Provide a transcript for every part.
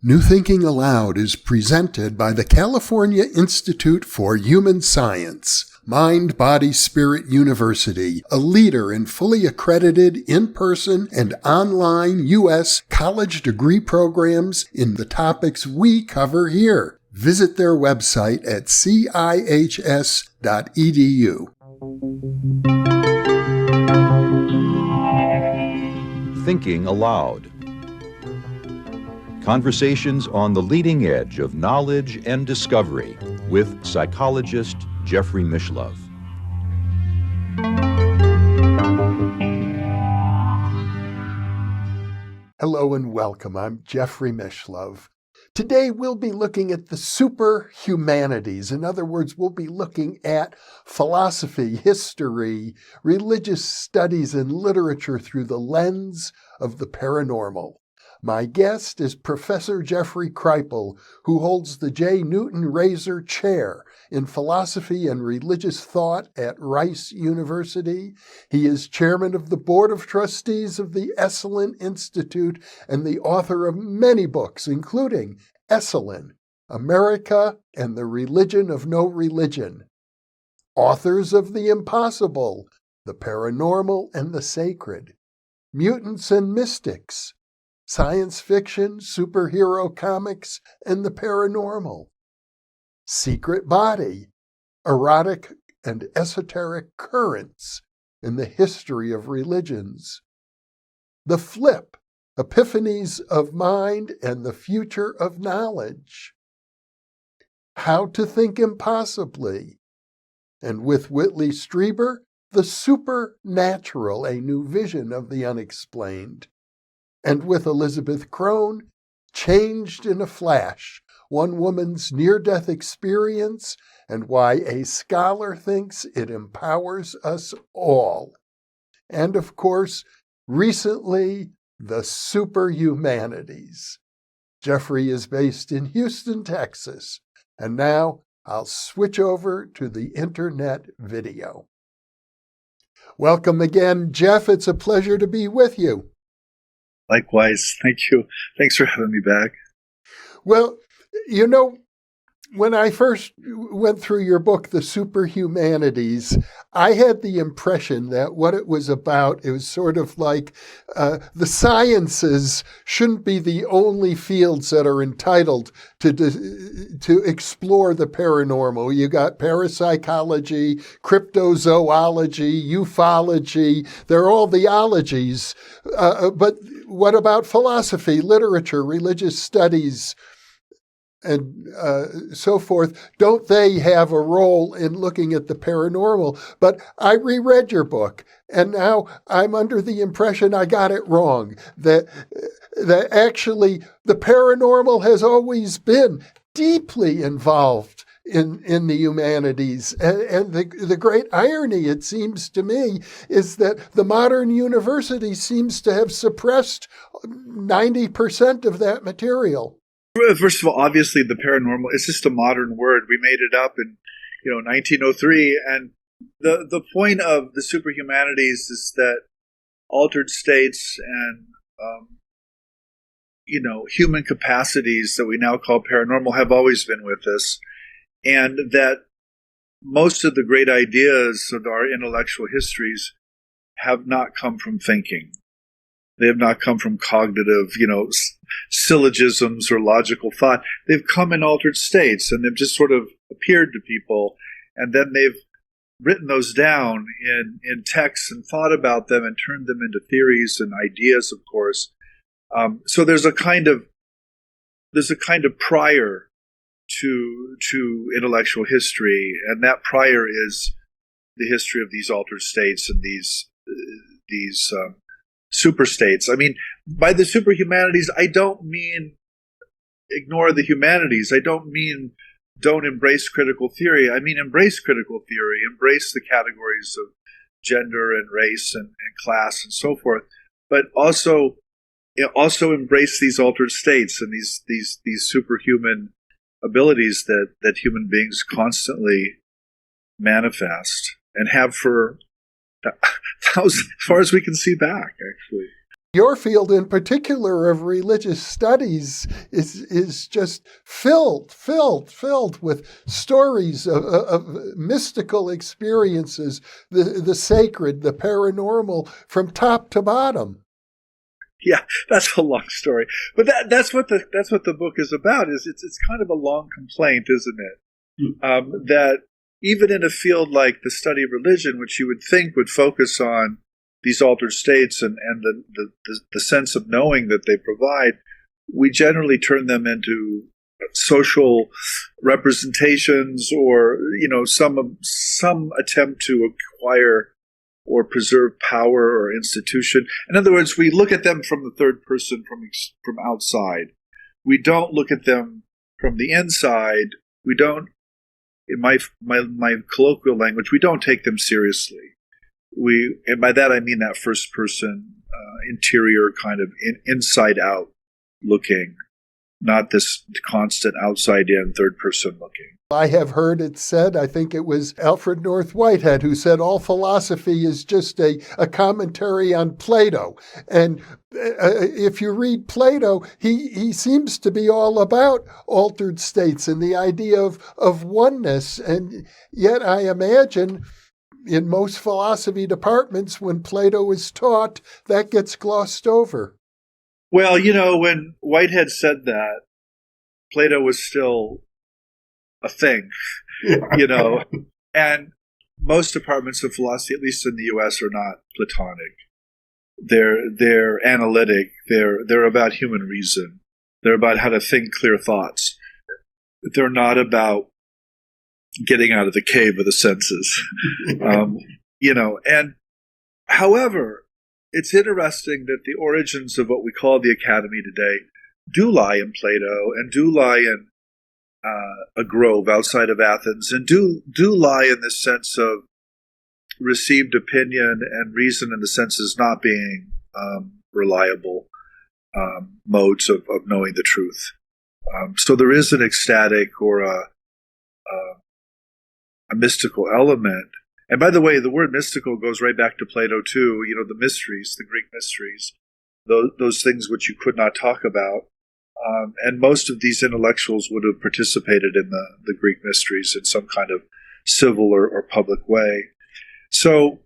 New Thinking Aloud is presented by the California Institute for Human Science, Mind, Body, Spirit University, a leader in fully accredited in-person and online U.S. college degree programs in the topics we cover here. Visit their website at cihs.edu. Thinking Aloud. Conversations on the leading edge of knowledge and discovery with psychologist Jeffrey Mishlove. Hello and welcome. I'm Jeffrey Mishlove. Today we'll be looking at the superhumanities. In other words, we'll be looking at philosophy, history, religious studies, and literature through the lens of the paranormal. My guest is Professor Jeffrey Kripal, who holds the J. Newton Razor Chair in Philosophy and Religious Thought at Rice University. He is chairman of the Board of Trustees of the Esalen Institute and the author of many books, including Esalen, America and the Religion of No Religion, authors of The Impossible, The Paranormal and the Sacred, Mutants and Mystics, Science Fiction, Superhero Comics, and the Paranormal, Secret Body, Erotic and Esoteric Currents in the History of Religions, The Flip, Epiphanies of Mind and the Future of Knowledge, How to Think Impossibly, and with Whitley Strieber, The Supernatural, A New Vision of the Unexplained, and with Elizabeth Crone, Changed in a Flash, One Woman's Near-Death Experience and Why a Scholar Thinks It Empowers Us All. And of course, recently, the Superhumanities. Jeffrey is based in Houston, Texas, and now I'll switch over to the internet video. Welcome again, Jeff. It's a pleasure to be with you. Likewise. Thank you. Thanks for having me back. Well, you know, when I first went through your book, The Superhumanities, I had the impression that what it was about, it was sort of like the sciences shouldn't be the only fields that are entitled to explore the paranormal. You got parapsychology, cryptozoology, ufology. They're all the ologies. But what about philosophy, literature, religious studies, and so forth? Don't they have a role in looking at the paranormal? But I reread your book, and now I'm under the impression I got it wrong, that actually the paranormal has always been deeply involved in the humanities. And the great irony, it seems to me, is that the modern university seems to have suppressed 90% of that material. First of all, obviously the paranormal is just a modern word. We made it up in 1903, and the point of the superhumanities is that altered states and human capacities that we now call paranormal have always been with us, and that most of the great ideas of our intellectual histories have not come from thinking. They have not come from cognitive, syllogisms or logical thought. They've come in altered states, and they've just sort of appeared to people, and then they've written those down in texts and thought about them and turned them into theories and ideas, of course. So there's a kind of prior to intellectual history, and that prior is the history of these altered states and these super states. I mean, by the superhumanities, I don't mean ignore the humanities. I don't mean don't embrace critical theory. I mean embrace critical theory, embrace the categories of gender and race and class and so forth, but also embrace these altered states and these superhuman abilities that human beings constantly manifest and have for as far as we can see back, actually. Your field in particular of religious studies is just filled with stories of mystical experiences, the sacred, the paranormal, from top to bottom. Yeah, that's a long story, but that's what the book is about. It's kind of a long complaint, isn't it? That even in a field like the study of religion, which you would think would focus on these altered states and the sense of knowing that they provide, we generally turn them into social representations, or some attempt to acquire or preserve power or institution. In other words, we look at them from the third person, from outside. We don't look at them from the inside. We don't, in my colloquial language, we don't take them seriously. And by that I mean that first person, interior kind of inside out looking, not this constant outside in third person looking. I have heard it said, I think it was Alfred North Whitehead who said, all philosophy is just a commentary on Plato. And if you read Plato, he seems to be all about altered states and the idea of oneness. And yet I imagine in most philosophy departments, when Plato is taught, that gets glossed over. Well, when Whitehead said that, Plato was still a thing, and most departments of philosophy, at least in the U.S., are not Platonic. They're analytic. They're about human reason. They're about how to think clear thoughts. They're not about getting out of the cave of the senses, And however, it's interesting that the origins of what we call the academy today do lie in Plato and do lie in a grove outside of Athens, and do lie in this sense of received opinion and reason in the senses not being reliable modes of knowing the truth. So there is an ecstatic or a mystical element. And by the way, the word mystical goes right back to Plato too. The mysteries, the Greek mysteries, those things which you could not talk about. And most of these intellectuals would have participated in the Greek mysteries in some kind of civil or public way. So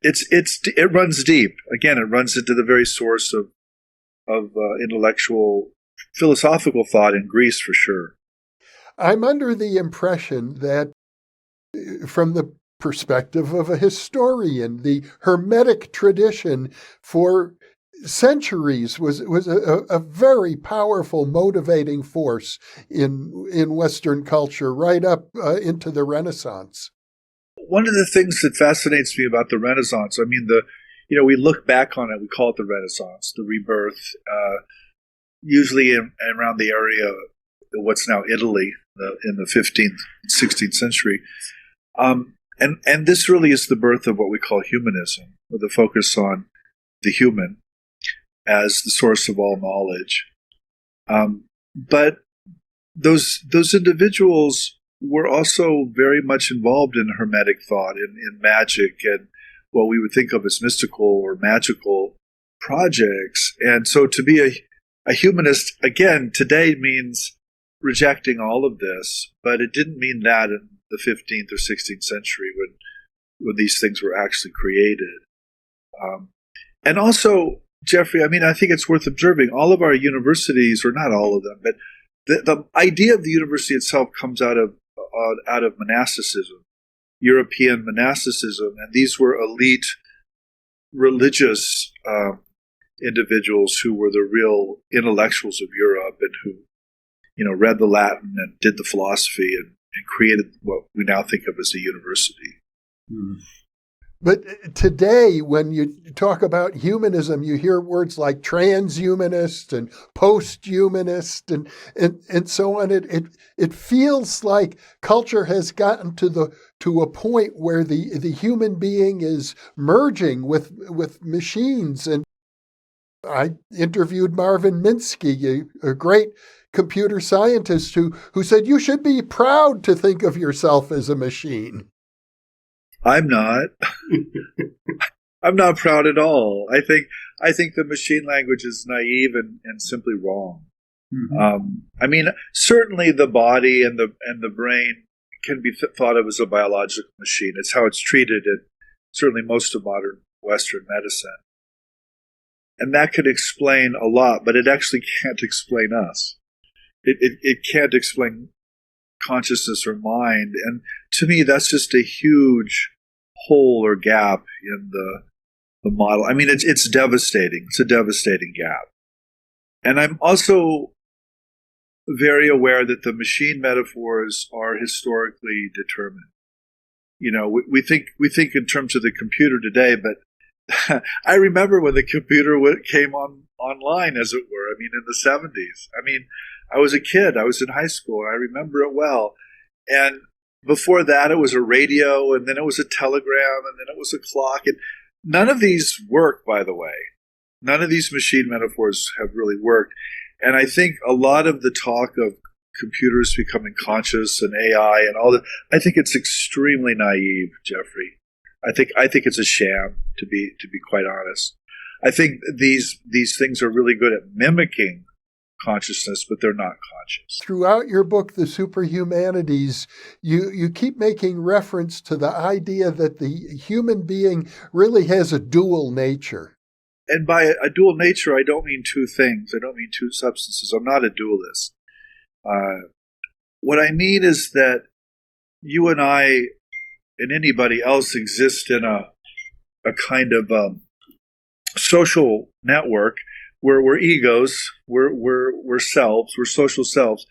it runs deep. Again, it runs into the very source of intellectual, philosophical thought in Greece, for sure. I'm under the impression that from the perspective of a historian, the Hermetic tradition for centuries was a very powerful motivating force in Western culture, right up into the Renaissance. One of the things that fascinates me about the Renaissance, I mean, we look back on it, we call it the Renaissance, the rebirth, usually around the area of what's now Italy in the 15th, 16th century. And this really is the birth of what we call humanism, with a focus on the human as the source of all knowledge. But those individuals were also very much involved in Hermetic thought, in magic, and what we would think of as mystical or magical projects. And so to be a humanist, again, today means rejecting all of this, but it didn't mean that in the 15th or 16th century when these things were actually created. And also, Jeffrey, I mean, I think it's worth observing, all of our universities, or not all of them, but the idea of the university itself comes out of monasticism, European monasticism, and these were elite religious individuals who were the real intellectuals of Europe, and who, read the Latin and did the philosophy and created what we now think of as a university. But today, when you talk about humanism, you hear words like transhumanist and post-humanist and so on. It feels like culture has gotten to a point where the human being is merging with machines. And I interviewed Marvin Minsky, a great computer scientist who said you should be proud to think of yourself as a machine. I'm not. I'm not proud at all. I think the machine language is naive and simply wrong. I mean, certainly the body and the brain can be thought of as a biological machine. It's how it's treated in certainly most of modern Western medicine. And that could explain a lot, but it actually can't explain us. It can't explain consciousness or mind. And to me, that's just a huge hole or gap in the model. I mean, it's devastating. It's a devastating gap. And I'm also very aware that the machine metaphors are historically determined. You know, we think in terms of the computer today, but I remember when the computer came online, as it were. I mean, in the 70s. I mean, I was a kid. I was in high school. I remember it well. And before that, it was a radio, and then it was a telegram, and then it was a clock. And none of these work, by the way. None of these machine metaphors have really worked. And I think a lot of the talk of computers becoming conscious and AI and all that, I think it's extremely naive, Jeffrey. I think it's a sham, to be quite honest. I think these things are really good at mimicking consciousness, but they're not conscious. Throughout your book, The Superhumanities, you keep making reference to the idea that the human being really has a dual nature. And by a dual nature, I don't mean two things. I don't mean two substances. I'm not a dualist. What I mean is that you and I and anybody else exist in a kind of social network where we're egos, we're selves, we're social selves.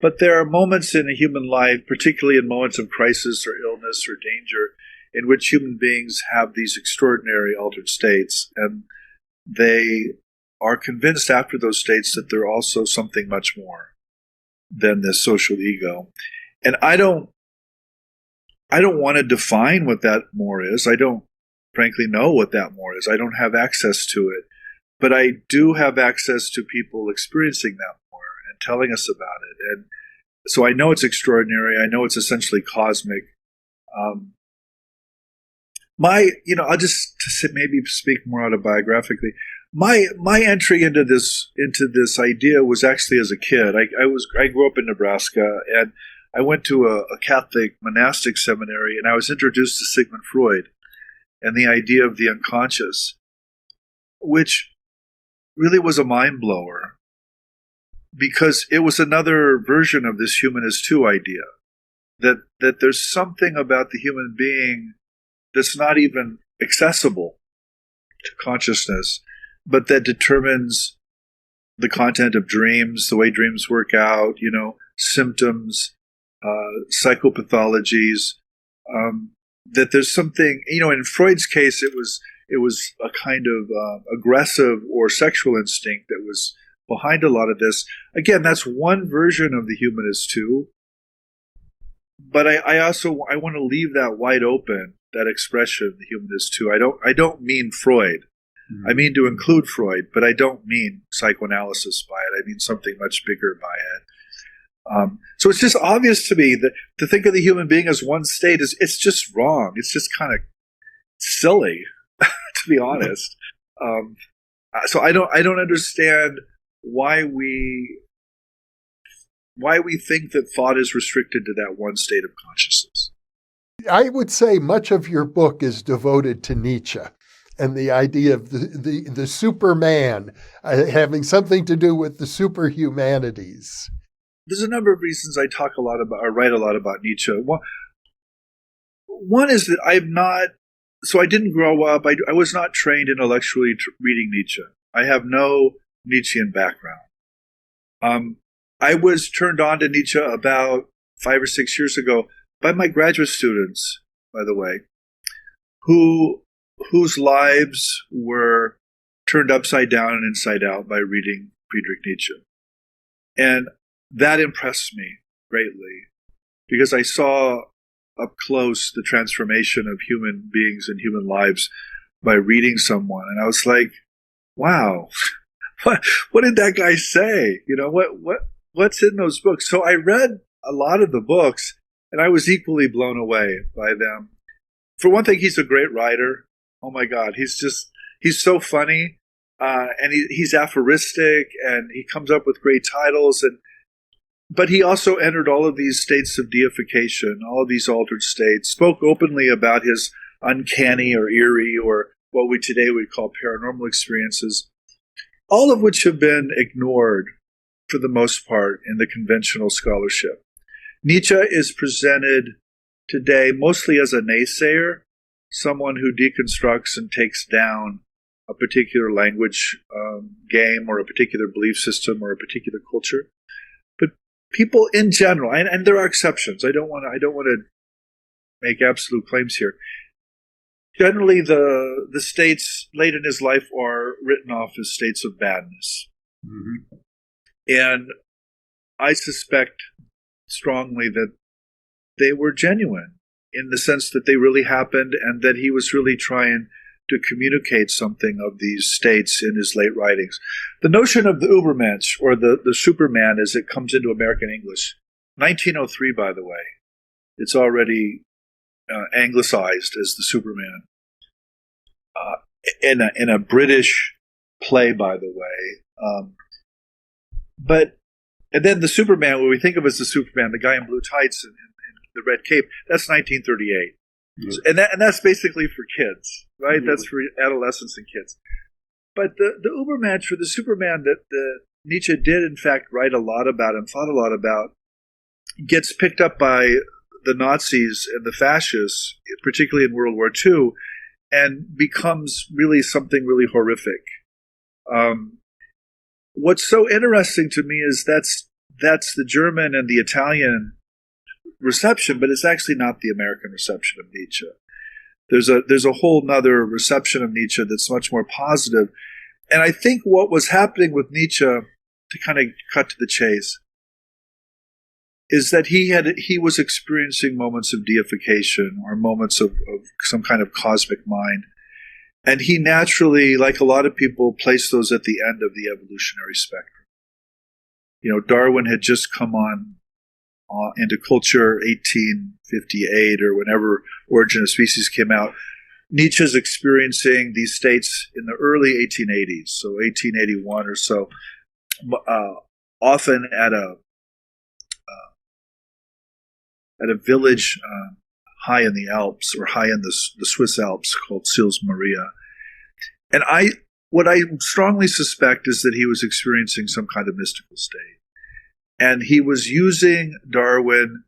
But there are moments in a human life, particularly in moments of crisis or illness or danger, in which human beings have these extraordinary altered states, and they are convinced after those states that they're also something much more than this social ego. And I don't want to define what that more is. I don't frankly know what that more is. I don't have access to it. But I do have access to people experiencing that more and telling us about it. And so I know it's extraordinary. I know it's essentially cosmic. I'll just maybe speak more autobiographically. My entry into this idea was actually as a kid. I grew up in Nebraska, and I went to a Catholic monastic seminary, and I was introduced to Sigmund Freud and the idea of the unconscious, which really was a mind blower, because it was another version of this humanist 2 idea, that there's something about the human being that's not even accessible to consciousness, but that determines the content of dreams, the way dreams work out, symptoms, psychopathologies, that there's something, in Freud's case, it was a kind of aggressive or sexual instinct that was behind a lot of this. Again, that's one version of the humanist 2. But I want to leave that wide open, that expression, the humanist 2. I don't mean Freud. Mm-hmm. I mean to include Freud, but I don't mean psychoanalysis by it. I mean something much bigger by it. So it's just obvious to me that to think of the human being as one state it's just wrong. It's just kind of silly, to be honest. So I don't understand why we think that thought is restricted to that one state of consciousness. I would say much of your book is devoted to Nietzsche and the idea of the Superman having something to do with the superhumanities. There's a number of reasons I talk a lot about or write a lot about Nietzsche. One is that I didn't grow up, I was not trained intellectually reading Nietzsche. I have no Nietzschean background. I was turned on to Nietzsche about 5 or 6 years ago by my graduate students, by the way, whose lives were turned upside down and inside out by reading Friedrich Nietzsche. And that impressed me greatly, because I saw up close the transformation of human beings and human lives by reading someone. And I was like, wow, what did that guy say? What's in those books? So I read a lot of the books, and I was equally blown away by them. For one thing, he's a great writer. Oh my God, he's so funny, and he's aphoristic, and he comes up with great titles, but he also entered all of these states of deification, all of these altered states, spoke openly about his uncanny or eerie or what we today would call paranormal experiences, all of which have been ignored for the most part in the conventional scholarship. Nietzsche is presented today mostly as a naysayer, someone who deconstructs and takes down a particular language game or a particular belief system or a particular culture. But people in general, and there are exceptions. I don't want to make absolute claims here. Generally, the states late in his life are written off as states of badness. Mm-hmm. And I suspect strongly that they were genuine in the sense that they really happened and that he was really trying to communicate something of these states in his late writings. The notion of the Übermensch, or the Superman as it comes into American English, 1903, by the way. It's already anglicized as the Superman. In a British play, by the way. And then the Superman, what we think of as the Superman, the guy in blue tights and the red cape, that's 1938. Mm-hmm. And that's basically for kids, right? Mm-hmm. That's for adolescents and kids. But the Übermensch, or the Superman that Nietzsche did, in fact, write a lot about and thought a lot about, gets picked up by the Nazis and the fascists, particularly in World War II, and becomes really something really horrific. What's so interesting to me is that's the German and the Italian reception, but it's actually not the American reception of Nietzsche. There's a whole nother reception of Nietzsche that's much more positive. And I think what was happening with Nietzsche, to kind of cut to the chase, is that he was experiencing moments of deification or moments of some kind of cosmic mind. And he naturally, like a lot of people, placed those at the end of the evolutionary spectrum. You know, Darwin had just come on into culture 1858 or whenever Origin of Species came out. Nietzsche's experiencing these states in the early 1880s, so 1881 or so, often at a village high in the Alps or high in the Swiss Alps called Sils Maria. And what I strongly suspect is that he was experiencing some kind of mystical state. And he was using Darwin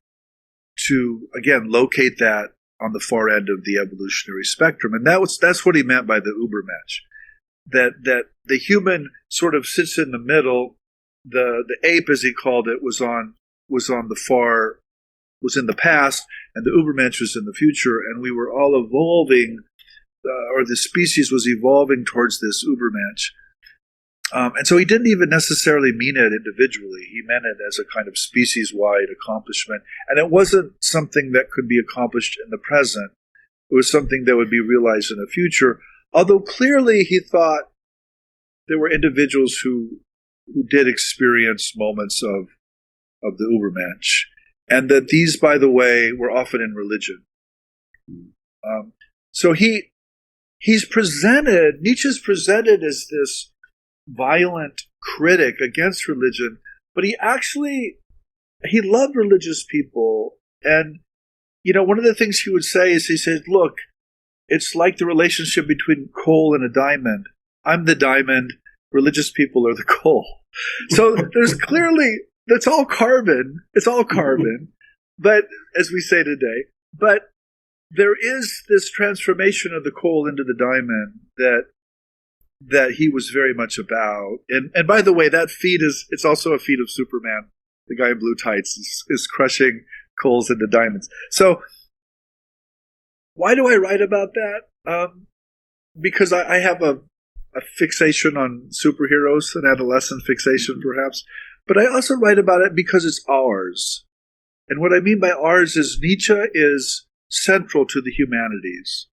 to, again, locate that on the far end of the evolutionary spectrum. And that's what he meant by the Übermensch. That the human sort of sits in the middle. The ape, as he called it, was in the past, and the Übermensch was in the future, and we were all evolving, or the species was evolving towards this Übermensch. And so he didn't even necessarily mean it individually. He meant it as a kind of species-wide accomplishment. And it wasn't something that could be accomplished in the present. It was something that would be realized in the future. Although clearly he thought there were individuals who did experience moments of the Übermensch. And that these, by the way, were often in religion. So Nietzsche's presented as this violent critic against religion, but he loved religious people. And, you know, one of the things he would say is, he said, look, it's like the relationship between coal and a diamond. I'm the diamond, religious people are the coal. So there's clearly, that's all carbon. It's all carbon, but as we say today, but there is this transformation of the coal into the diamond that he was very much about. And by the way, that feat it's also a feat of Superman. The guy in blue tights is crushing coals into diamonds. So why do I write about that? Because I have a fixation on superheroes, an adolescent fixation perhaps, but I also write about it because it's ours. And what I mean by ours is Nietzsche is central to the humanities.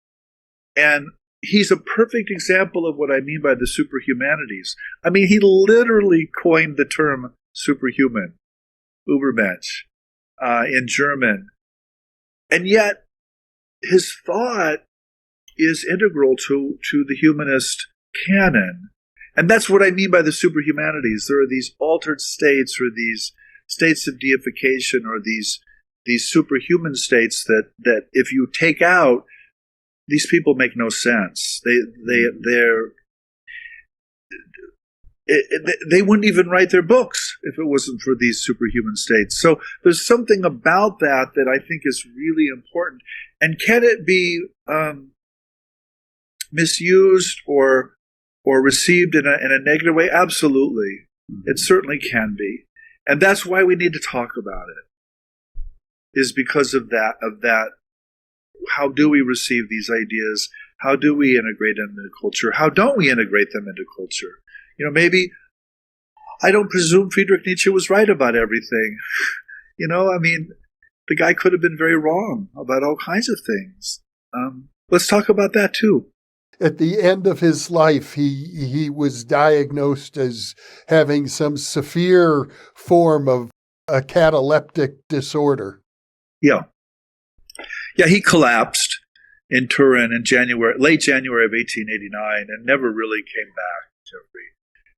And he's a perfect example of what I mean by the superhumanities. I mean, he literally coined the term superhuman, Übermensch, in German. And yet, his thought is integral to the humanist canon. And that's what I mean by the superhumanities. There are these altered states, or these states of deification, or these superhuman states that if you take out, these people make no sense. They wouldn't even write their books if it wasn't for these superhuman states. So there's something about that I think is really important. And can it be misused or received in a negative way? Absolutely. It certainly can be. And that's why we need to talk about it, is because of that. How do we receive these ideas? How do we integrate them into culture? How don't we integrate them into culture? Maybe, I don't presume Friedrich Nietzsche was right about everything. The guy could have been very wrong about all kinds of things. Let's talk about that too. At the end of his life, he was diagnosed as having some severe form of a cataleptic disorder. Yeah. Yeah, he collapsed in Turin in late January of 1889, and never really came back, Jeffrey.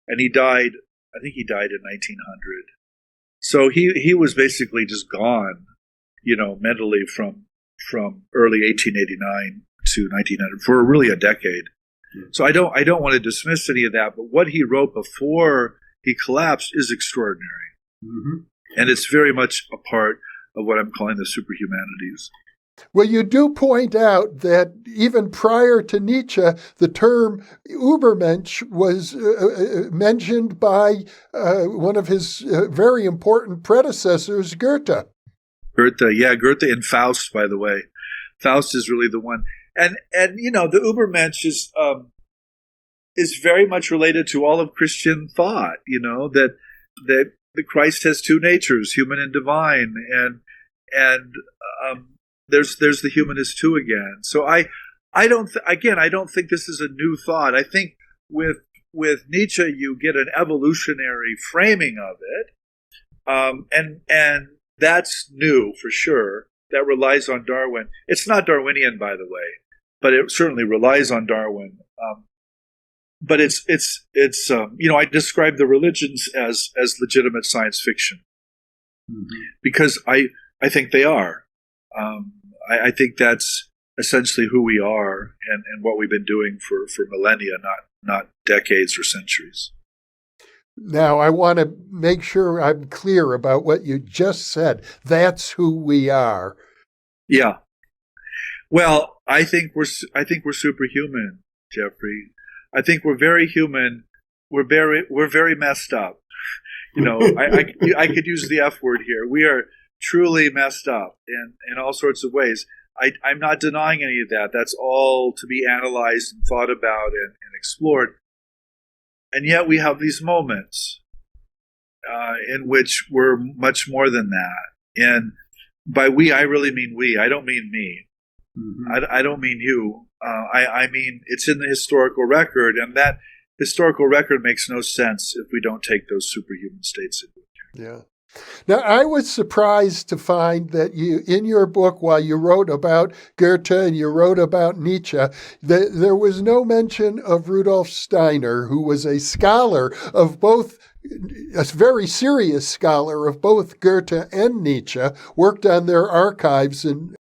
And he died, I think he died in 1900. So he was basically just gone, mentally from early 1889 to 1900 for really a decade. So I don't want to dismiss any of that, but what he wrote before he collapsed is extraordinary. And it's very much a part of what I'm calling the superhumanities. Well, you do point out that even prior to Nietzsche, the term Übermensch was mentioned by one of his very important predecessors, Goethe. Goethe and Faust, by the way. Faust is really the one. And the Übermensch is very much related to all of Christian thought, that the Christ has two natures, human and divine, and there's the humanist too again. So I don't think this is a new thought. I think with Nietzsche you get an evolutionary framing of it, and that's new for sure. That relies on Darwin. It's not Darwinian, by the way, but it certainly relies on Darwin. But it's I describe the religions as legitimate science fiction, because I think they are. I think that's essentially who we are and what we've been doing for millennia, not decades or centuries. Now, I want to make sure I'm clear about what you just said. That's who we are. Yeah. Well, I think we're superhuman, Jeffrey. I think we're very human. We're very messed up. I could use the F word here. We are truly messed up in all sorts of ways. I'm not denying any of that. That's all to be analyzed and thought about and explored. And yet we have these moments in which we're much more than that. And by we, I really mean we. I don't mean me. I don't mean you. I mean it's in the historical record, and that historical record makes no sense if we don't take those superhuman states into account. Yeah. Now, I was surprised to find that you, in your book, while you wrote about Goethe and you wrote about Nietzsche, there was no mention of Rudolf Steiner, who was a scholar of both, a very serious scholar of both Goethe and Nietzsche, worked on their archives in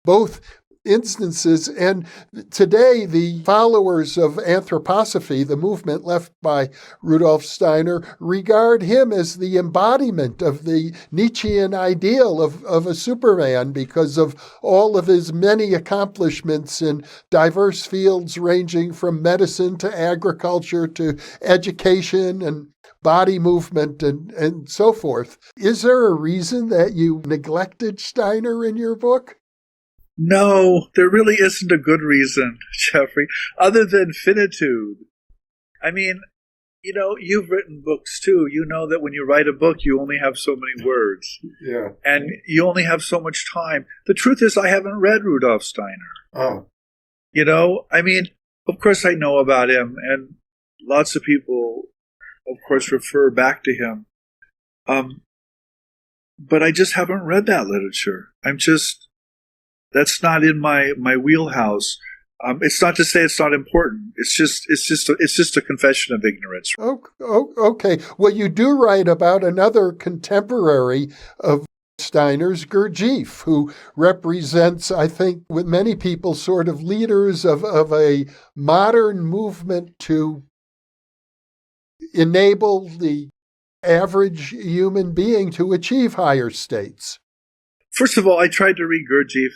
both instances. And today, the followers of anthroposophy, the movement left by Rudolf Steiner, regard him as the embodiment of the Nietzschean ideal of a Superman because of all of his many accomplishments in diverse fields ranging from medicine to agriculture to education and body movement and so forth. Is there a reason that you neglected Steiner in your book? No, there really isn't a good reason, Jeffrey, other than finitude. I mean, you've written books too. You know that when you write a book, you only have so many words. Yeah. And you only have so much time. The truth is, I haven't read Rudolf Steiner. Oh. I mean, of course I know about him, and lots of people, of course, refer back to him. But I just haven't read that literature. That's not in my wheelhouse. It's not to say it's not important. It's just a confession of ignorance. Okay. Well, you do write about another contemporary of Steiner's, Gurdjieff, who represents, I think, with many people, sort of leaders of a modern movement to enable the average human being to achieve higher states. First of all, I tried to read Gurdjieff.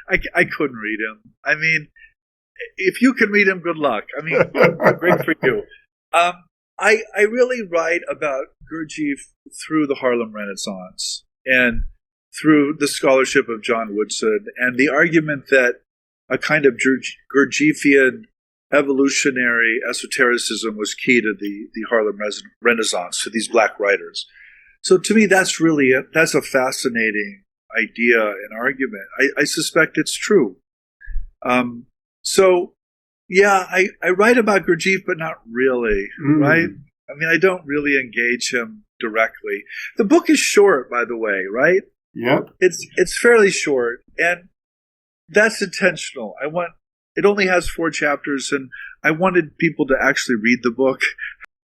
I couldn't read him. I mean, if you can read him, good luck. I mean, great for you. I really write about Gurdjieff through the Harlem Renaissance and through the scholarship of John Woodson and the argument that a kind of Gurdjieffian evolutionary esotericism was key to the Harlem Renaissance, to these black writers. So to me, that's a fascinating idea and argument. I suspect it's true. So, yeah, I write about Gurdjieff, but not really, right? I mean, I don't really engage him directly. The book is short, by the way, right? Yep. It's fairly short, and that's intentional. It only has 4 chapters, and I wanted people to actually read the book.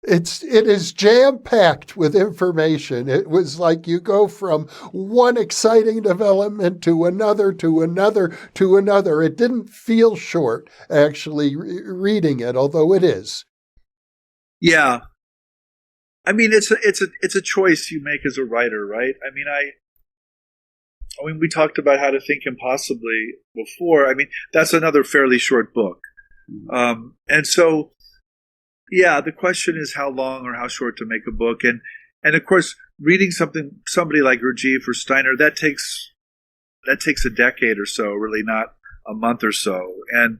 It is jam-packed with information. It was like you go from one exciting development to another, to another, to another. It didn't feel short, actually, reading it, although it is. Yeah. I mean, it's a choice you make as a writer, right? I mean, we talked about How to Think Impossibly before. I mean, that's another fairly short book. And so, yeah, the question is how long or how short to make a book. And of course, reading somebody like Gurdjieff or Steiner, that takes a decade or so, really, not a month or so. And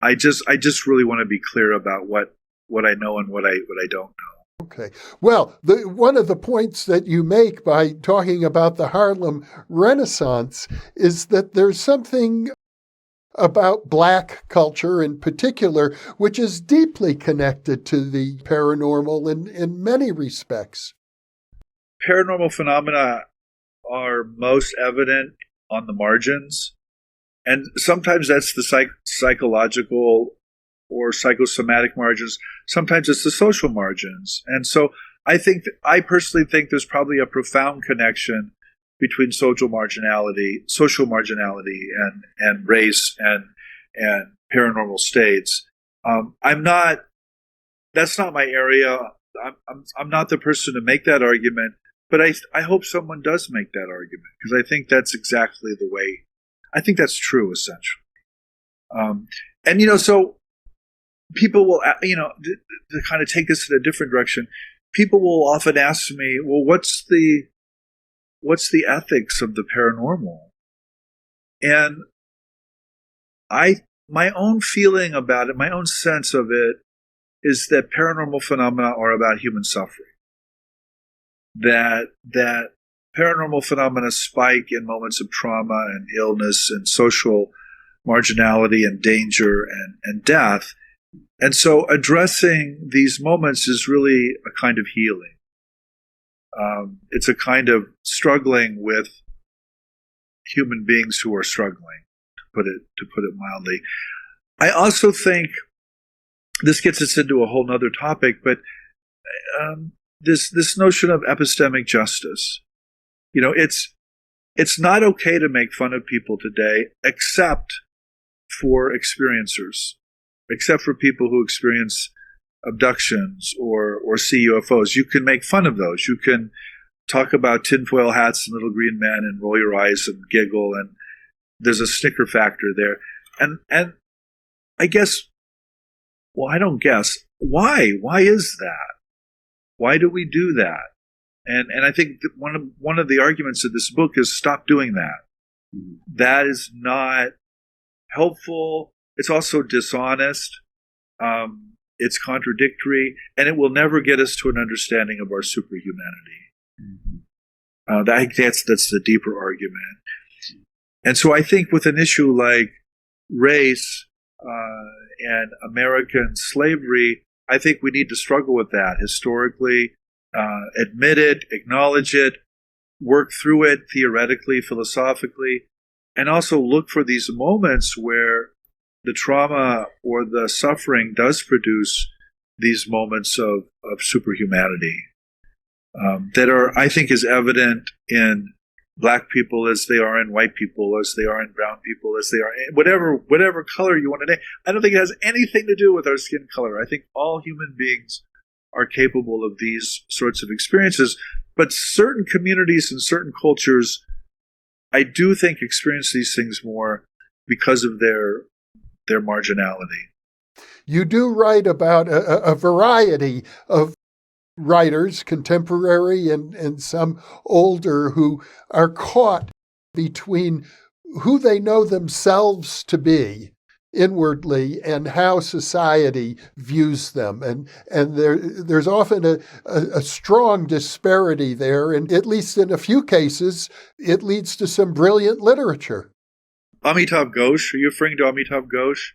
I just really want to be clear about what I know and what I don't know. Okay. Well, one of the points that you make by talking about the Harlem Renaissance is that there's something about Black culture in particular, which is deeply connected to the paranormal in many respects. Paranormal phenomena are most evident on the margins, and sometimes that's the psychological or psychosomatic margins. Sometimes it's the social margins. And so I personally think there's probably a profound connection between social marginality and race and paranormal states. That's not my area. I'm not the person to make that argument, but I hope someone does make that argument, because I think that's exactly the way. I think that's true, essentially. And so people will, to kind of take this in a different direction, people will often ask me, well, what's the ethics of the paranormal? And my own feeling about it, my own sense of it, is that paranormal phenomena are about human suffering. That paranormal phenomena spike in moments of trauma and illness and social marginality and danger and death. And so addressing these moments is really a kind of healing. It's a kind of struggling with human beings who are struggling, to put it mildly. I also think this gets us into a whole other topic, but this notion of epistemic justice. It's not okay to make fun of people today, except for experiencers, except for people who experience abductions or see UFOs. You can make fun of those. You can talk about tinfoil hats and little green men and roll your eyes and giggle, and there's a snicker factor there. And I guess, well, I don't guess. Why? Why is that? Why do we do that? And I think that one of the arguments of this book is stop doing that. That is not helpful. It's also dishonest. It's contradictory, and it will never get us to an understanding of our superhumanity. I think that's the deeper argument. And so I think with an issue like race and American slavery, I think we need to struggle with that historically, admit it, acknowledge it, work through it theoretically, philosophically, and also look for these moments where the trauma or the suffering does produce these moments of superhumanity that are, I think, as evident in Black people as they are in white people, as they are in brown people, as they are in whatever color you want to name. I don't think it has anything to do with our skin color. I think all human beings are capable of these sorts of experiences, but certain communities and certain cultures, I do think, experience these things more because of their marginality. You do write about a variety of writers, contemporary and some older, who are caught between who they know themselves to be inwardly and how society views them. And there's often a strong disparity there, and at least in a few cases, it leads to some brilliant literature. Amitav Ghosh, are you referring to Amitav Ghosh?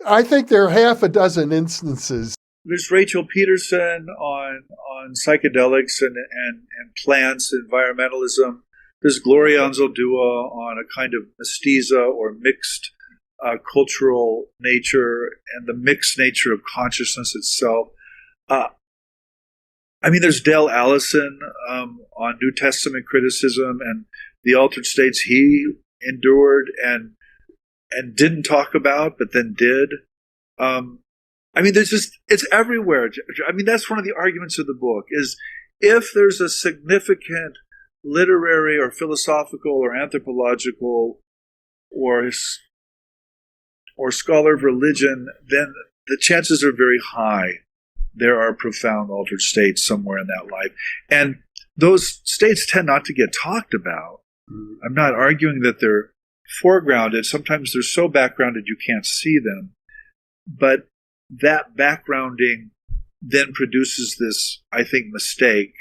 I think there are half a dozen instances. There's Rachel Peterson on psychedelics and plants, environmentalism. There's Gloria Anzaldúa on a kind of mestiza or mixed cultural nature and the mixed nature of consciousness itself. There's Dale Allison on New Testament criticism and the altered states he endured and didn't talk about, but then did. It's everywhere. That's one of the arguments of the book, is if there's a significant literary or philosophical or anthropological or scholar of religion, then the chances are very high there are profound altered states somewhere in that life. And those states tend not to get talked about. I'm not arguing that they're foregrounded. Sometimes they're so backgrounded you can't see them. But that backgrounding then produces this, I think, mistake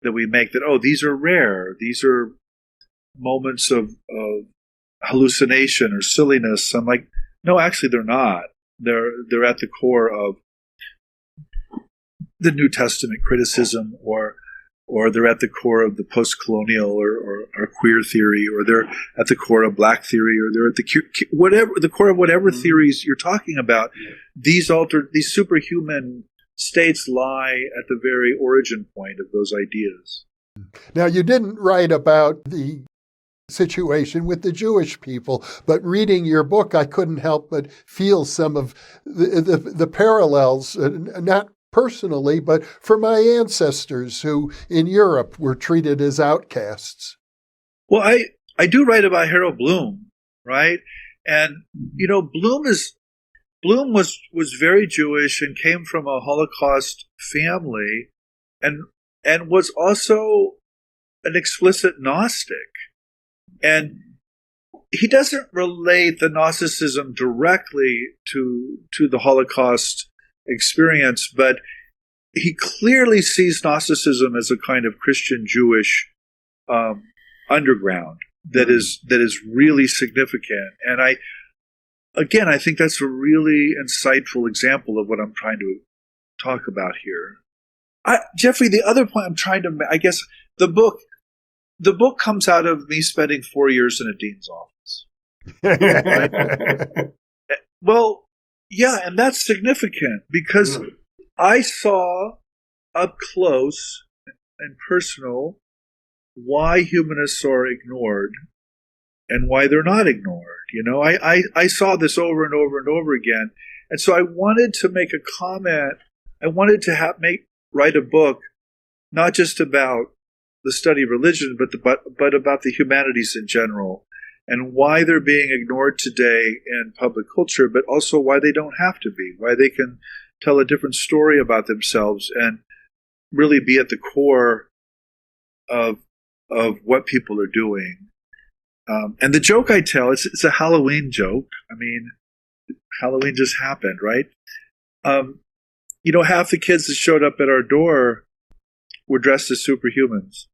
that we make that, these are rare. These are moments of hallucination or silliness. I'm like, no, actually they're not. They're at the core of the New Testament criticism, or they're at the core of the post-colonial or queer theory, or they're at the core of Black theory, or they're at the core of whatever theories you're talking about. These superhuman states lie at the very origin point of those ideas. Now, you didn't write about the situation with the Jewish people, but reading your book, I couldn't help but feel some of the parallels, not personally, but for my ancestors who in Europe were treated as outcasts. Well, I do write about Harold Bloom, right? And, Bloom was very Jewish and came from a Holocaust family and was also an explicit Gnostic. And he doesn't relate the Gnosticism directly to the Holocaust experience, but he clearly sees Gnosticism as a kind of Christian Jewish underground that is really significant. And I think that's a really insightful example of what I'm trying to talk about here. Jeffrey, the other point I'm trying to make, I guess the book comes out of me spending 4 years in a dean's office. Right? Well, yeah, and that's significant because I saw up close and personal why humanists are ignored and why they're not ignored. I saw this over and over and over again. And so I wanted to make a comment. I wanted to write a book, not just about the study of religion, but about the humanities in general, and why they're being ignored today in public culture, but also why they don't have to be, why they can tell a different story about themselves and really be at the core of what people are doing. And the joke I tell, it's a Halloween joke. Halloween just happened, right? Half the kids that showed up at our door were dressed as superhumans.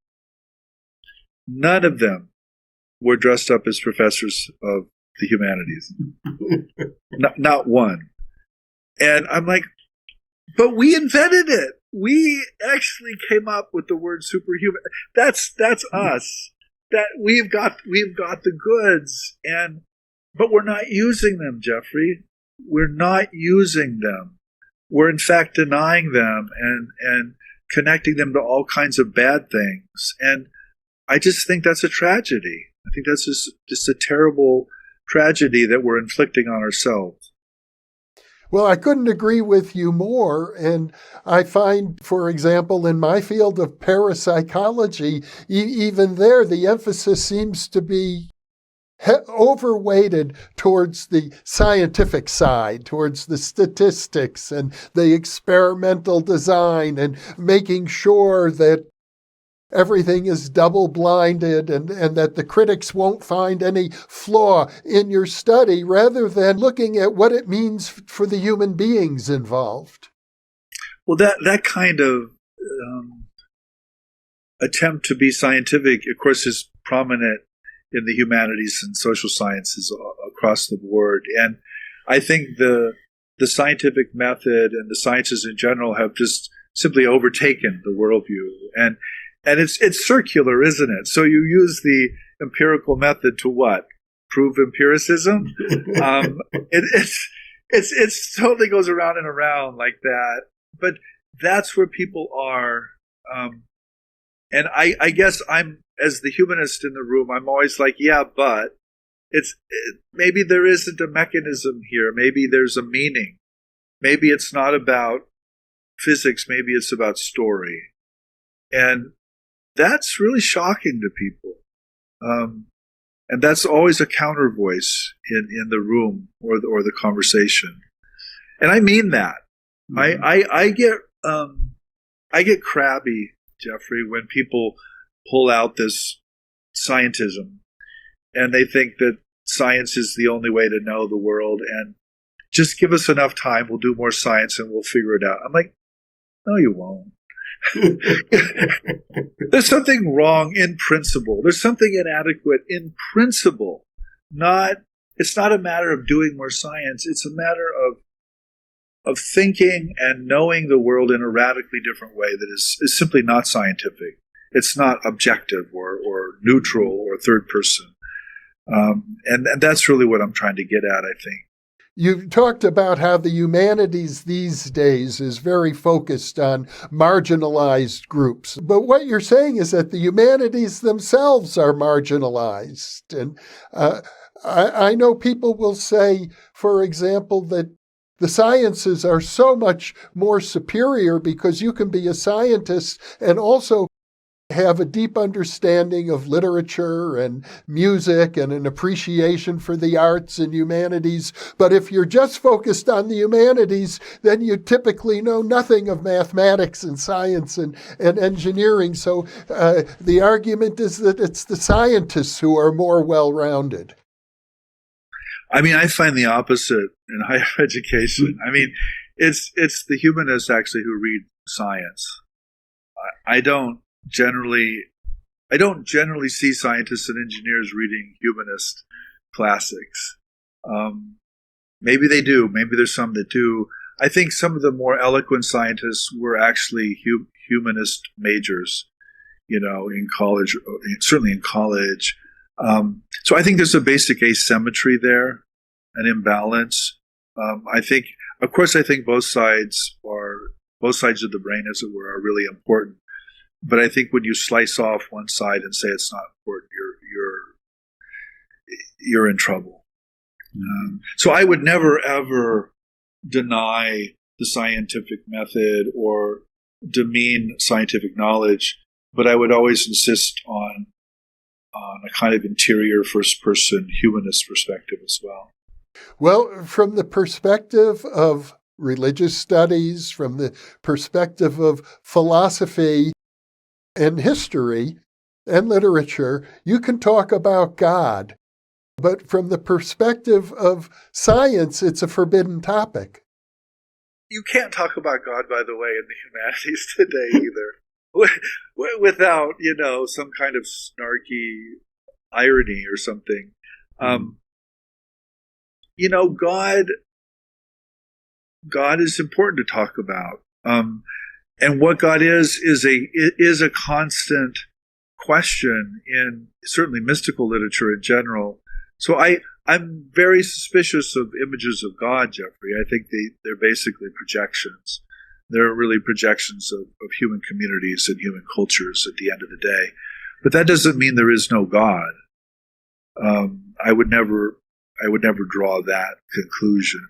None of them were dressed up as professors of the humanities. Not one. And I'm like, but we invented it. We actually came up with the word superhuman. That's us. That we've got the goods, but we're not using them, Jeffrey. we're not using them. We're in fact denying them and connecting them to all kinds of bad things. And I just think that's a tragedy. I think that's just a terrible tragedy that we're inflicting on ourselves. Well, I couldn't agree with you more. And I find, for example, in my field of parapsychology, even there, the emphasis seems to be overweighted towards the scientific side, towards the statistics and the experimental design and making sure that everything is double-blinded and that the critics won't find any flaw in your study, rather than looking at what it means for the human beings involved. Well, that kind of attempt to be scientific, of course, is prominent in the humanities and social sciences across the board. And I think the scientific method and the sciences in general have just simply overtaken the worldview. And it's circular, isn't it? So you use the empirical method to what? Prove empiricism? It's totally goes around and around like that. But that's where people are. And I guess as the humanist in the room, I'm always like, yeah, but maybe there isn't a mechanism here. Maybe there's a meaning. Maybe it's not about physics. Maybe it's about story. And that's really shocking to people. And that's always a counter voice in the room or the conversation. And I mean that. Mm-hmm. I get crabby, Jeffrey, when people pull out this scientism and they think that science is the only way to know the world, and just give us enough time, we'll do more science and we'll figure it out. I'm like, no, you won't. There's something wrong in principle. There's something inadequate in principle. It's not a matter of doing more science. It's a matter of thinking and knowing the world in a radically different way that is simply not scientific. It's not objective or neutral or third person. And that's really what I'm trying to get at, I think. You've talked about how the humanities these days is very focused on marginalized groups. But what you're saying is that the humanities themselves are marginalized. And I know people will say, for example, that the sciences are so much more superior because you can be a scientist and also have a deep understanding of literature and music and an appreciation for the arts and humanities. But if you're just focused on the humanities, then you typically know nothing of mathematics and science and engineering. So the argument is that it's the scientists who are more well-rounded. I mean, I find the opposite in higher education. I mean, it's the humanists actually who read science. I don't generally see scientists and engineers reading humanist classics. Maybe they do. Maybe there's some that do. I think some of the more eloquent scientists were actually humanist majors, in college, certainly in college. So I think there's a basic asymmetry there, an imbalance. I think both sides of the brain, as it were, are really important. But I think when you slice off one side and say it's not important, you're in trouble. So I would never ever deny the scientific method or demean scientific knowledge, but I would always insist on a kind of interior first-person humanist perspective as well. Well, from the perspective of religious studies, from the perspective of philosophy and history and literature, you can talk about God. But from the perspective of science, it's a forbidden topic. You can't talk about God, by the way, in the humanities today either, without, some kind of snarky irony or something. God is important to talk about. And what God is a constant question in certainly mystical literature in general. So I'm very suspicious of images of God, Jeffrey. I think they're basically projections. They're really projections of human communities and human cultures at the end of the day. But that doesn't mean there is no God. I would never draw that conclusion.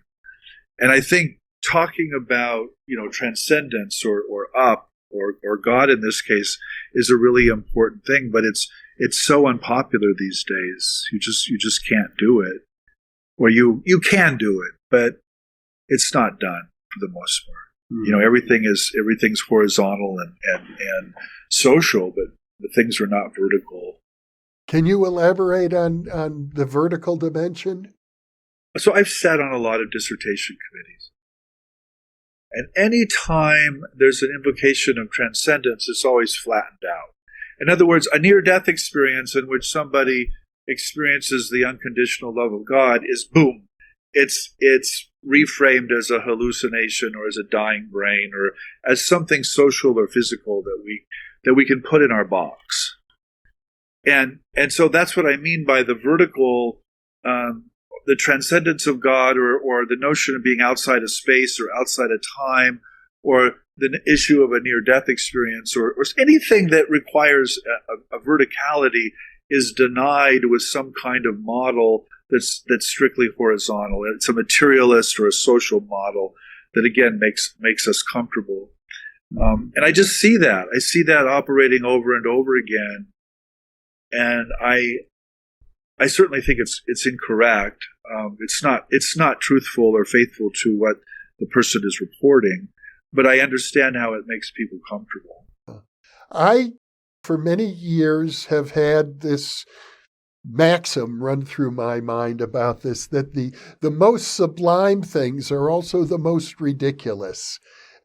And I think talking about, transcendence or up or God in this case is a really important thing, but it's so unpopular these days. You just can't do it. Or you can do it, but it's not done for the most part. Everything's horizontal and social, but the things are not vertical. Can you elaborate on the vertical dimension? So I've sat on a lot of dissertation committees. And any time there's an invocation of transcendence, it's always flattened out. In other words, a near-death experience in which somebody experiences the unconditional love of God is boom. It's reframed as a hallucination or as a dying brain or as something social or physical that we can put in our box. And so that's what I mean by the vertical, the transcendence of God or the notion of being outside of space or outside of time or the issue of a near-death experience or anything that requires a verticality is denied with some kind of model that's strictly horizontal. It's a materialist or a social model that, again, makes us comfortable. And I just see that. I see that operating over and over again. And I certainly think it's incorrect. It's not truthful or faithful to what the person is reporting, but I understand how it makes people comfortable. I, for many years, have had this maxim run through my mind about this, that the most sublime things are also the most ridiculous.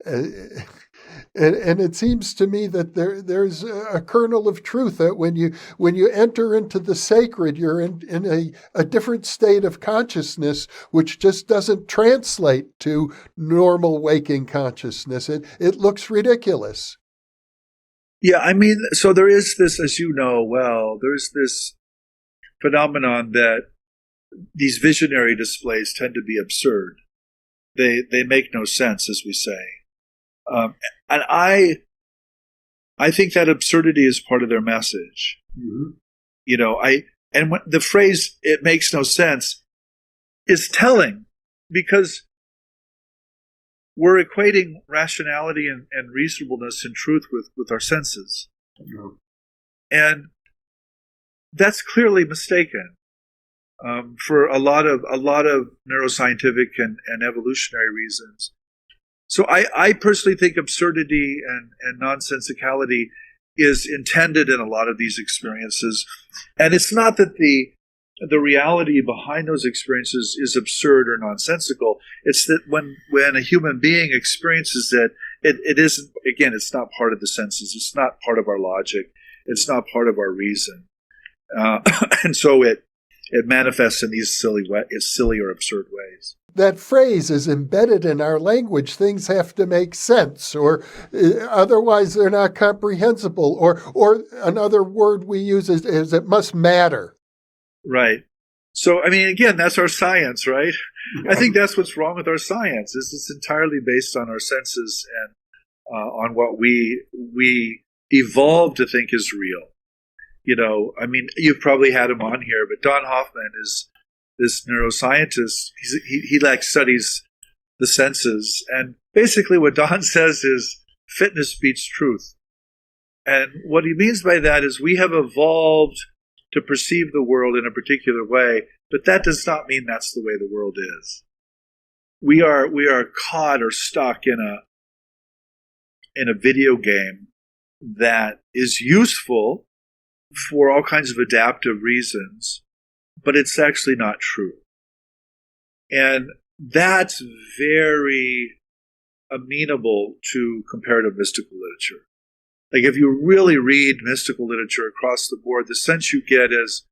And it seems to me that there's a kernel of truth that when you enter into the sacred, you're in a different state of consciousness, which just doesn't translate to normal waking consciousness. It looks ridiculous. Yeah, I mean, so there is this, as you know well, there's this phenomenon that these visionary displays tend to be absurd. They make no sense, as we say. And I think that absurdity is part of their message. Mm-hmm. When the phrase "it makes no sense" is telling, because we're equating rationality and reasonableness and truth with our senses, mm-hmm. And that's clearly mistaken for a lot of neuroscientific and evolutionary reasons. So I personally think absurdity and nonsensicality is intended in a lot of these experiences. And it's not that the reality behind those experiences is absurd or nonsensical. It's that when a human being experiences it isn't, again, it's not part of the senses. It's not part of our logic. It's not part of our reason. And so it manifests in these silly or absurd ways. That phrase is embedded in our language. Things have to make sense, or otherwise they're not comprehensible. Or another word we use is it must matter. Right. So, I mean, again, that's our science, right? Yeah. I think that's what's wrong with our science. Is it's entirely based on our senses and on what we evolved to think is real. I mean, you've probably had him on here, but Don Hoffman is this neuroscientist. He studies the senses, and basically what Don says is fitness beats truth. And what he means by that is we have evolved to perceive the world in a particular way, but that does not mean that's the way the world is. We are caught or stuck in a video game that is useful for all kinds of adaptive reasons, but it's actually not true. And that's very amenable to comparative mystical literature. Like, if you really read mystical literature across the board, the sense you get is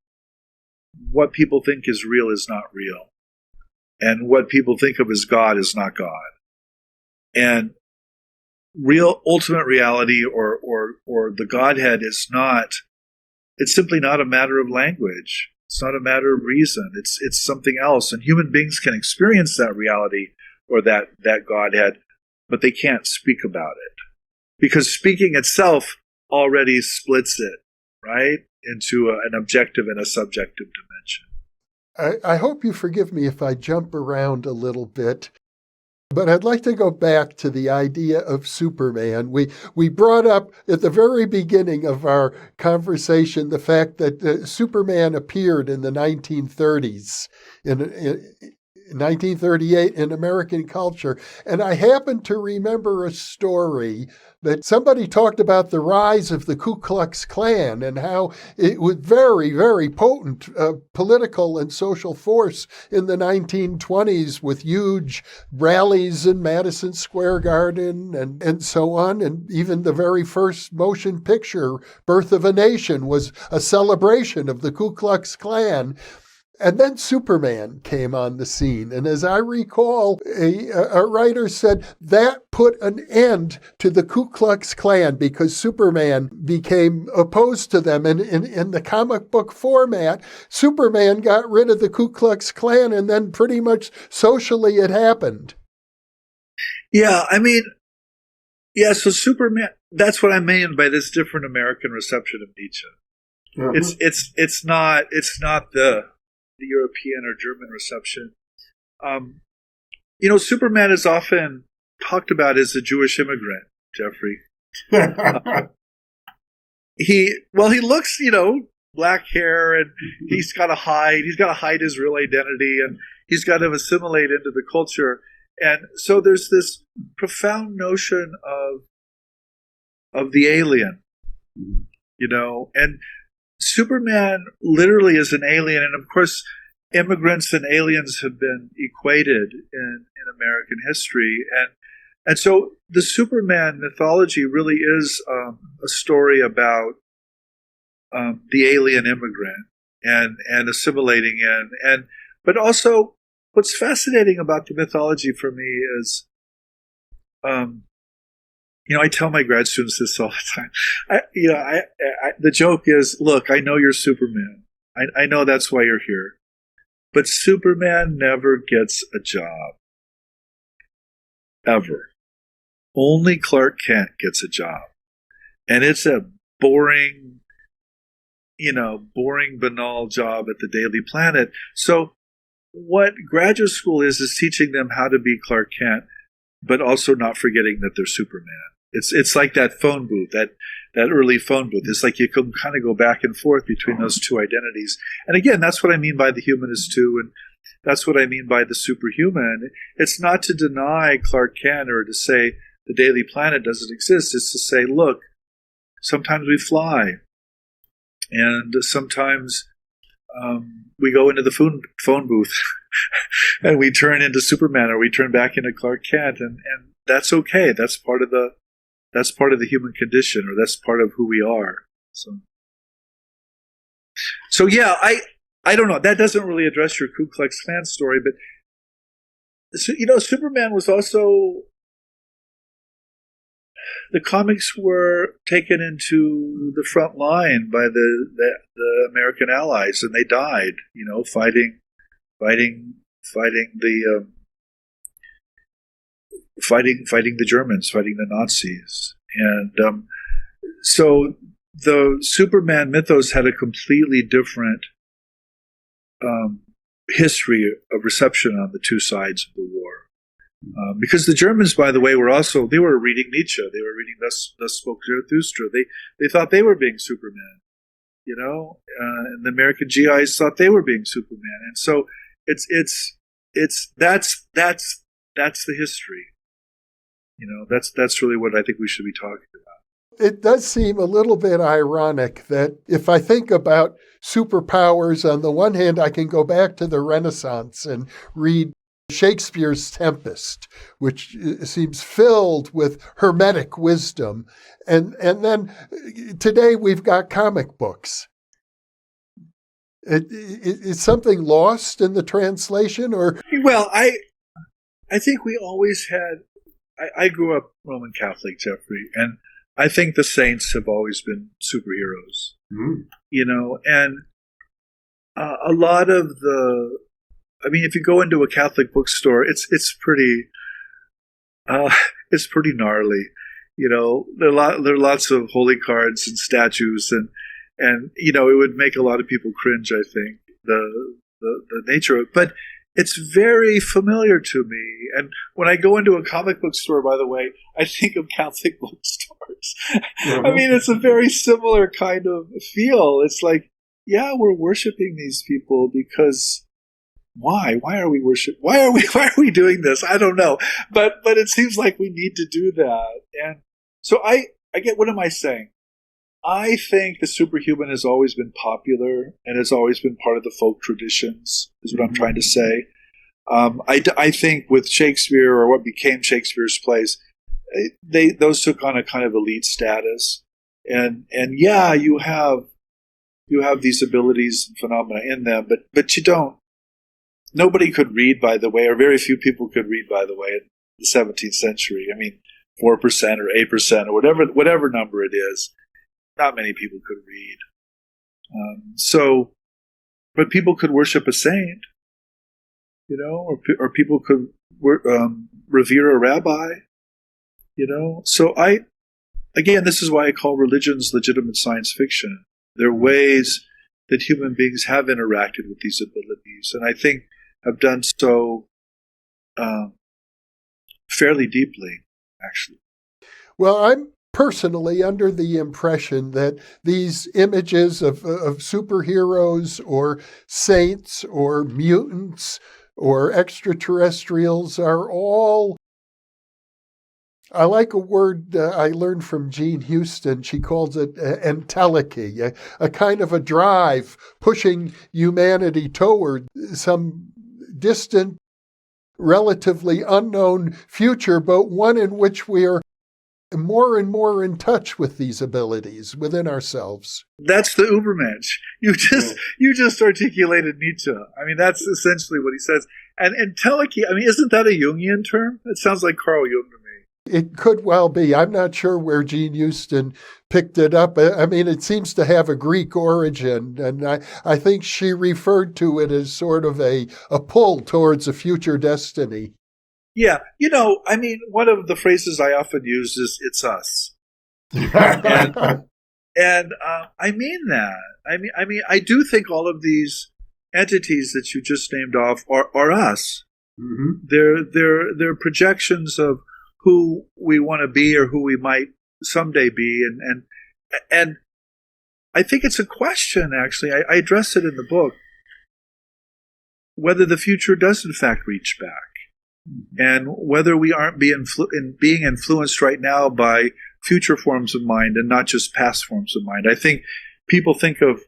what people think is real is not real. And what people think of as God is not God. And real ultimate reality or the Godhead is not, it's simply not a matter of language. It's not a matter of reason. It's something else. And human beings can experience that reality or that Godhead, but they can't speak about it. Because speaking itself already splits it, right, into an objective and a subjective dimension. I hope you forgive me if I jump around a little bit, but I'd like to go back to the idea of Superman. We brought up at the very beginning of our conversation the fact that Superman appeared in the 1930s, in 1938 in American culture. And I happen to remember a story that somebody talked about the rise of the Ku Klux Klan and how it was very, very potent political and social force in the 1920s with huge rallies in Madison Square Garden and so on. And even the very first motion picture, Birth of a Nation, was a celebration of the Ku Klux Klan. And then Superman came on the scene. And as I recall, a writer said that put an end to the Ku Klux Klan because Superman became opposed to them. And in the comic book format, Superman got rid of the Ku Klux Klan, and then pretty much socially it happened. Yeah, so Superman, that's what I mean by this different American reception of Nietzsche. Mm-hmm. It's not the European or German reception. Superman is often talked about as a Jewish immigrant, Jeffrey. He looks, black hair, and he's got to hide his real identity, and he's got to assimilate into the culture. And so there's this profound notion of the alien, and Superman literally is an alien, and of course, immigrants and aliens have been equated in American history, and so the Superman mythology really is a story about the alien immigrant and assimilating in, but also what's fascinating about the mythology for me is, I tell my grad students this all the time. The joke is, look, I know you're Superman. I know that's why you're here. But Superman never gets a job. Ever. Only Clark Kent gets a job. And it's a boring, banal job at the Daily Planet. So what graduate school is teaching them how to be Clark Kent, but also not forgetting that they're Superman. It's like that phone booth, that early phone booth. It's like you can kind of go back and forth between those two identities. And again, that's what I mean by the humanist too, and that's what I mean by the superhuman. It's not to deny Clark Kent or to say the Daily Planet doesn't exist. It's to say, look, sometimes we fly, and sometimes we go into the phone booth and we turn into Superman, or we turn back into Clark Kent, and that's okay. That's part of the human condition, or that's part of who we are. So yeah, I don't know. That doesn't really address your Ku Klux Klan story, but Superman was also, the comics were taken into the front line by the American allies, and they died, fighting the Germans, fighting the Nazis. And so the Superman mythos had a completely different history of reception on the two sides of the war. Because the Germans, by the way, they were reading Nietzsche. They were reading Thus Spoke Zarathustra. They thought they were being Superman, and the American GIs thought they were being Superman. And so that's the history. That's really what I think we should be talking about. It does seem a little bit ironic that if I think about superpowers, on the one hand, I can go back to the Renaissance and read Shakespeare's Tempest, which seems filled with hermetic wisdom. And then today we've got comic books. Is something lost in the translation? Or Well, I think we always had... I grew up Roman Catholic, Jeffrey, and I think the saints have always been superheroes. Mm. And a lot of if you go into a Catholic bookstore, it's pretty gnarly. There are lots of holy cards and statues, and it would make a lot of people cringe. I think the nature of it, but it's very familiar to me. And when I go into a comic book store, by the way, I think of Catholic bookstores. Mm-hmm. I mean, it's a very similar kind of feel. It's like, yeah, we're worshiping these people because why? Why are we Why are we doing this? I don't know. But it seems like we need to do that. And so I get, what am I saying? I think the superhuman has always been popular and has always been part of the folk traditions, is what I'm trying to say. I think with Shakespeare, or what became Shakespeare's plays, those took on a kind of elite status. And yeah, you have these abilities and phenomena in them, but you don't. Nobody could read, by the way, or very few people could read, by the way, in the 17th century. I mean, 4% or 8% or whatever number it is. Not many people could read. But people could worship a saint, or people could revere a rabbi, So this is why I call religions legitimate science fiction. They're ways that human beings have interacted with these abilities, and I think have done so fairly deeply, actually. Well, I'm personally under the impression that these images of superheroes or saints or mutants or extraterrestrials are all, I like a word I learned from Jean Houston. She calls it entelechy, a kind of a drive pushing humanity toward some distant, relatively unknown future, but one in which we are more and more in touch with these abilities within ourselves. That's the Übermensch. You just articulated Nietzsche. I mean, that's essentially what he says. And entelechy, I mean, isn't that a Jungian term? It sounds like Carl Jung to me. It could well be. I'm not sure where Jean Houston picked it up. I mean, it seems to have a Greek origin, and I think she referred to it as sort of a pull towards a future destiny. Yeah, I mean, one of the phrases I often use is "it's us," and I mean that. I mean, I do think all of these entities that you just named off are us. Mm-hmm. They're projections of who we want to be or who we might someday be, and I think it's a question. Actually, I address it in the book, whether the future does in fact reach back. And whether we aren't being influenced right now by future forms of mind and not just past forms of mind. I think people think of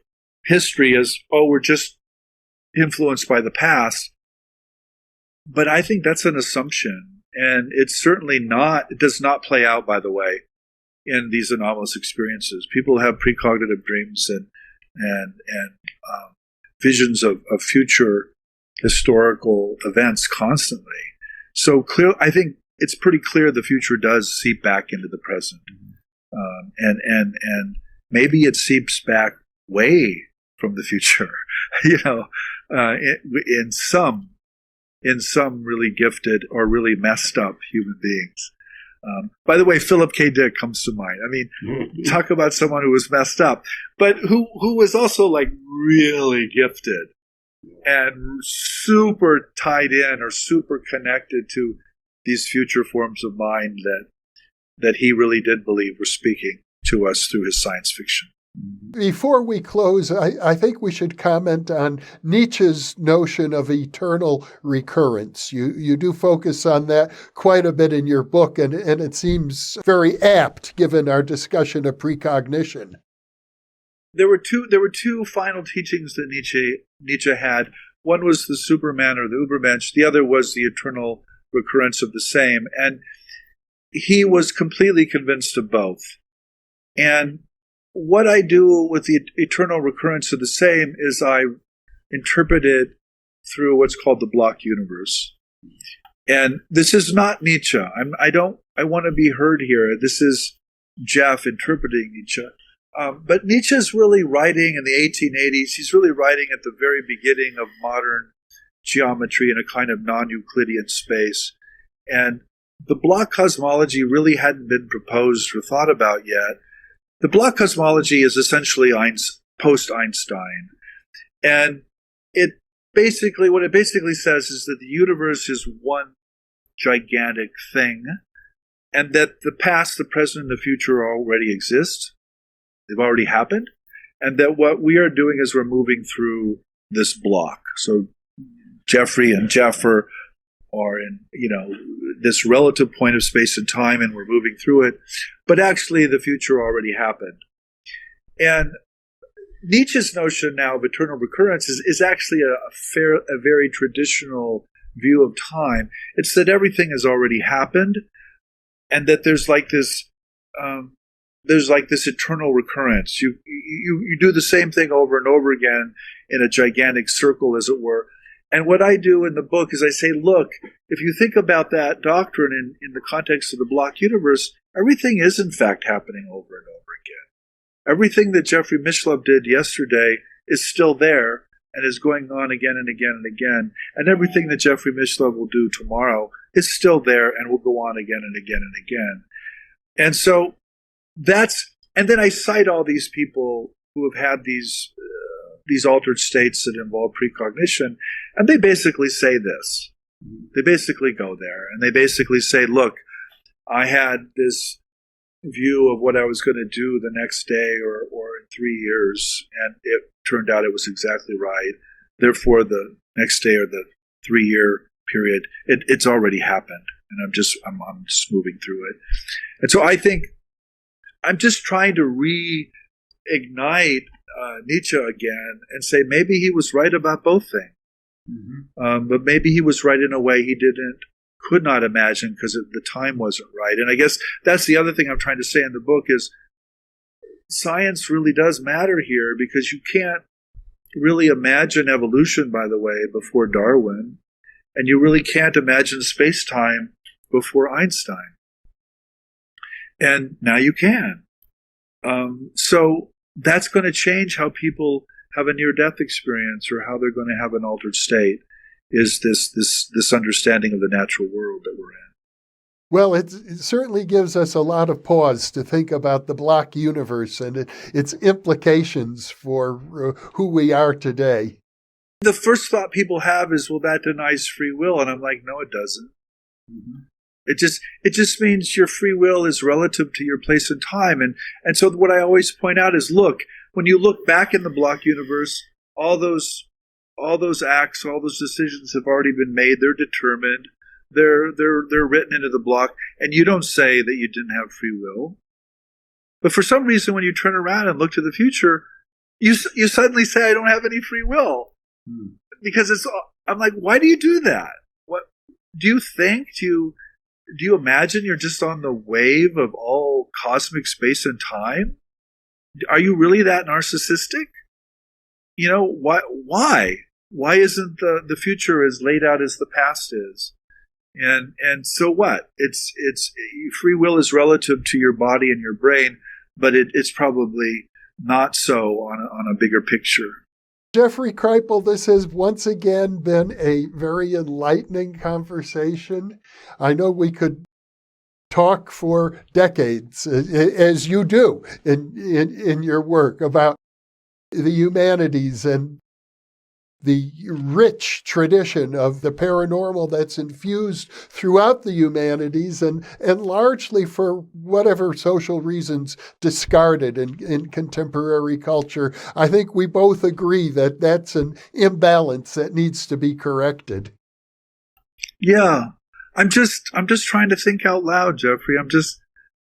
history as, we're just influenced by the past. But I think that's an assumption. And it's certainly not, it does not play out, by the way, in these anomalous experiences. People have precognitive dreams and visions of future historical events constantly. So I think it's pretty clear the future does seep back into the present, and maybe it seeps back way from the future, in some really gifted or really messed up human beings. By the way, Philip K. Dick comes to mind. I mean, talk about someone who was messed up, but who was also like really gifted. And super tied in or super connected to these future forms of mind that he really did believe were speaking to us through his science fiction. Before we close, I think we should comment on Nietzsche's notion of eternal recurrence. You do focus on that quite a bit in your book, and it seems very apt given our discussion of precognition. There were two final teachings that Nietzsche had. One was the Superman or the Übermensch. The other was the eternal recurrence of the same. And he was completely convinced of both. And what I do with the eternal recurrence of the same is I interpret it through what's called the block universe. And this is not Nietzsche. I want to be heard here. This is Jeff interpreting Nietzsche. But Nietzsche's really writing in the 1880s. He's really writing at the very beginning of modern geometry in a kind of non-Euclidean space. And the block cosmology really hadn't been proposed or thought about yet. The block cosmology is essentially post-Einstein. And what it basically says is that the universe is one gigantic thing, and that the past, the present, and the future already exist. They've already happened. And that what we are doing is we're moving through this block. So Jeffrey and Jeff are in, this relative point of space and time, and we're moving through it. But actually, the future already happened. And Nietzsche's notion now of eternal recurrence is actually a very traditional view of time. It's that everything has already happened, and that there's like this eternal recurrence. You do the same thing over and over again in a gigantic circle, as it were. And what I do in the book is I say, look, if you think about that doctrine in the context of the block universe, everything is in fact happening over and over again. Everything that Jeffrey Mishlove did yesterday is still there and is going on again and again and again. And everything that Jeffrey Mishlove will do tomorrow is still there and will go on again and again and again. And so and then I cite all these people who have had these altered states that involve precognition, and they basically say this. They basically go there, and they basically say, look, I had this view of what I was going to do the next day or in 3 years, and it turned out it was exactly right. Therefore, the next day or the 3-year period, it's already happened, and I'm just moving through it. And so I think I'm just trying to reignite Nietzsche again and say maybe he was right about both things. Mm-hmm. But maybe he was right in a way he could not imagine because the time wasn't right. And I guess that's the other thing I'm trying to say in the book is science really does matter here, because you can't really imagine evolution, by the way, before Darwin, and you really can't imagine space-time before Einstein. And now you can. So that's going to change how people have a near-death experience or how they're going to have an altered state, is this understanding of the natural world that we're in. Well, it certainly gives us a lot of pause to think about the block universe and its implications for who we are today. The first thought people have is, well, that denies free will. And I'm like, no, it doesn't. Mm-hmm. It just means your free will is relative to your place and time. And so what I always point out is, look, when you look back in the block universe, all those acts, all those decisions have already been made. They're determined. They're written into the block, and you don't say that you didn't have free will. But for some reason, when you turn around and look to the future, you suddenly say, I don't have any free will. Because I'm like, why do you do that? What do you think? Do you imagine you're just on the wave of all cosmic space and time? Are you really that narcissistic? Why? Why isn't the future as laid out as the past is? And so what? It's free will is relative to your body and your brain, but it's probably not so on a bigger picture. Jeffrey Kripal, this has once again been a very enlightening conversation. I know we could talk for decades, as you do in your work, about the humanities and the rich tradition of the paranormal that's infused throughout the humanities and largely, for whatever social reasons, discarded in contemporary culture. I think we both agree that that's an imbalance that needs to be corrected. Yeah. I'm just trying to think out loud, Jeffrey.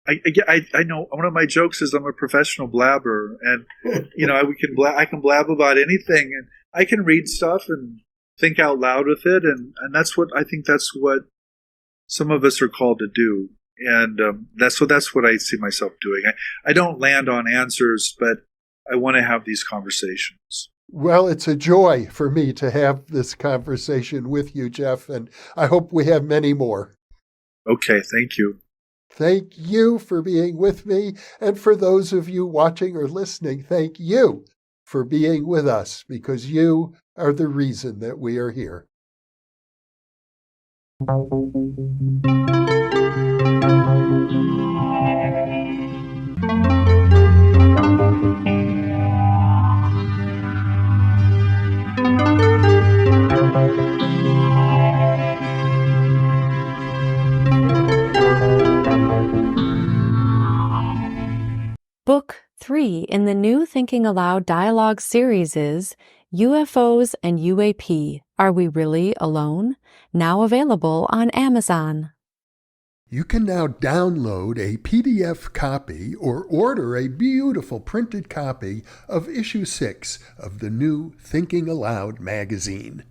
I know one of my jokes is I'm a professional blabber, and I can blab about anything, and I can read stuff and think out loud with it, and that's what some of us are called to do, and that's what I see myself doing. I don't land on answers, but I want to have these conversations. Well, it's a joy for me to have this conversation with you, Jeff, and I hope we have many more. Okay, thank you. Thank you for being with me. And for those of you watching or listening, thank you for being with us, because you are the reason that we are here. Book 3 in the new Thinking Aloud dialogue series is UFOs and UAP, Are We Really Alone? Now available on Amazon. You can now download a PDF copy or order a beautiful printed copy of issue 6 of the new Thinking Aloud magazine.